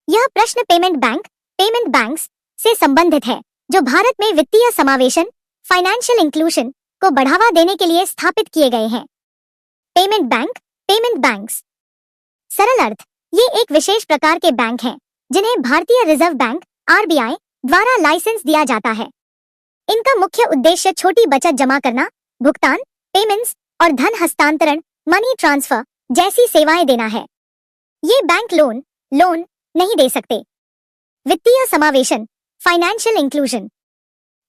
यह प्रश्न payment banks से संबंधित है, जो भारत में वित्तीय समावेशन, फाइनेंशियल इंक्लूजन को बढ़ावा देने के लिए स्थापित किए गए हैं। Payment banks. सरल अर्थ, ये एक विशेष प्रकार के बैंक हैं जिन्हें भारतीय रिजर्व बैंक (आरबीआई) द्वारा लाइसेंस दिया जाता है। इनका मुख्य उद्देश्य छोटी बचत जमा करना, भुगतान, पेमेंट्स और धन हस्तांतरण, मनी ट्रांसफर जैसी सेवाएं देना है। ये बैंक लोन नहीं दे सकते। वित्तीय समावेशन, फाइनेंशियल इंक्लूजन।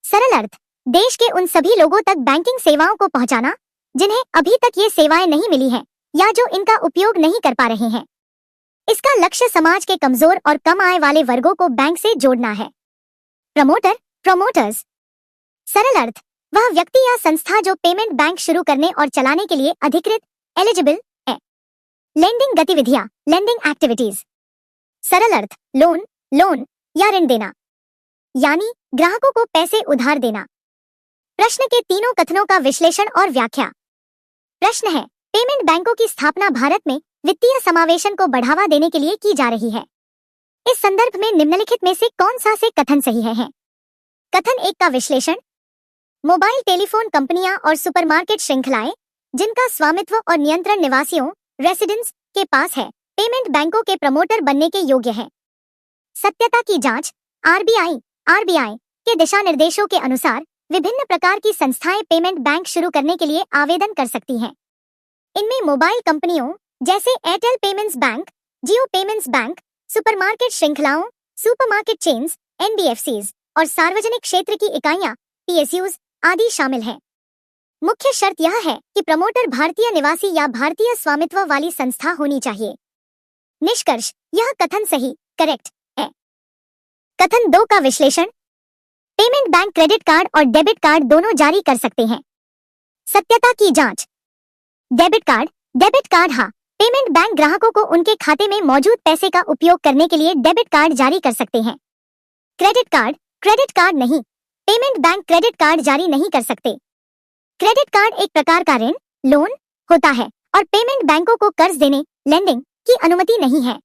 सरल अर्थ, देश के उन सभी लोगों तक बैंकिंग सेवाओं को पहुंचाना जिन्हें अभी तक ये सेवाएं नहीं मिली हैं या जो इनका उपयोग नहीं कर पा रहे हैं। इसका लक्ष्य समाज के कमजोर और कम आय वाले वर्गों को बैंक से जोड़ना है। प्रमोटर्स। सरल अर्थ, वह व्यक्ति या संस्था जो पेमेंट बैंक शुरू करने और चलाने के लिए अधिकृत एलिजिबल है। लेंडिंग गतिविधियां, लेंडिंग एक्टिविटीज। सरल अर्थ, लोन या ऋण देना, यानी ग्राहकों को पैसे उधार देना। प्रश्न के तीनों कथनों का विश्लेषण और व्याख्या। प्रश्न है, पेमेंट बैंकों की स्थापना भारत में वित्तीय समावेशन को बढ़ावा देने के लिए की जा रही है। इस संदर्भ में निम्नलिखित में से कौन सा से कथन सही है? कथन 1 का विश्लेषण। मोबाइल टेलीफोन कंपनियां और सुपरमार्केट श्रृंखलाएं जिनका स्वामित्व और नियंत्रण निवासियों रेसिडेंट्स के पास है, पेमेंट बैंकों के प्रमोटर बनने के योग्य है। सत्यता की जांच। आरबीआई के दिशा निर्देशों के अनुसार विभिन्न प्रकार की संस्थाएं पेमेंट बैंक शुरू करने के लिए आवेदन कर सकती हैं। इनमें मोबाइल कंपनियों जैसे एयरटेल पेमेंट्स बैंक, जियो पेमेंट्स बैंक, सुपरमार्केट श्रृंखलाओं, सुपरमार्केट चेन्स, एनबीएफसीज और सार्वजनिक क्षेत्र की इकाइयां, पीएसयूज आदि शामिल हैं। मुख्य शर्त यह है कि प्रमोटर भारतीय निवासी या भारतीय स्वामित्व वाली संस्था होनी चाहिए। निष्कर्ष, यह कथन सही, करेक्ट है। कथन 2 का विश्लेषण। पेमेंट बैंक क्रेडिट कार्ड और डेबिट कार्ड दोनों जारी कर सकते हैं। सत्यता की जांच। डेबिट कार्ड हाँ, पेमेंट बैंक ग्राहकों को उनके खाते में मौजूद पैसे का उपयोग करने के लिए डेबिट कार्ड जारी कर सकते हैं। क्रेडिट कार्ड नहीं, पेमेंट बैंक क्रेडिट कार्ड जारी नहीं कर सकते। क्रेडिट कार्ड एक प्रकार का ऋण, लोन होता है और पेमेंट बैंकों को कर्ज देने, लेंडिंग की अनुमति नहीं है।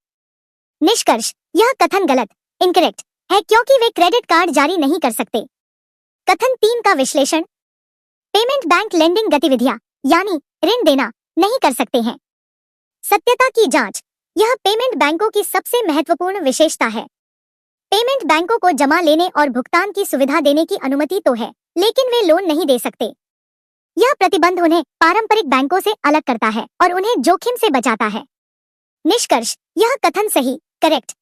निष्कर्ष, यह कथन गलत, इनकरेक्ट है, क्योंकि वे क्रेडिट कार्ड जारी नहीं कर सकते। कथन 3 का विश्लेषण। पेमेंट बैंक लेंडिंग गतिविधियां यानी ऋण देना नहीं कर सकते हैं। सत्यता की जांच। यह पेमेंट बैंकों की सबसे महत्वपूर्ण विशेषता है। पेमेंट बैंकों को जमा लेने और भुगतान की सुविधा देने की अनुमति तो है, लेकिन वे लोन नहीं दे सकते। यह प्रतिबंध उन्हें पारंपरिक बैंकों से अलग करता है और उन्हें जोखिम से बचाता है। निष्कर्ष, यह कथन सही, करेक्ट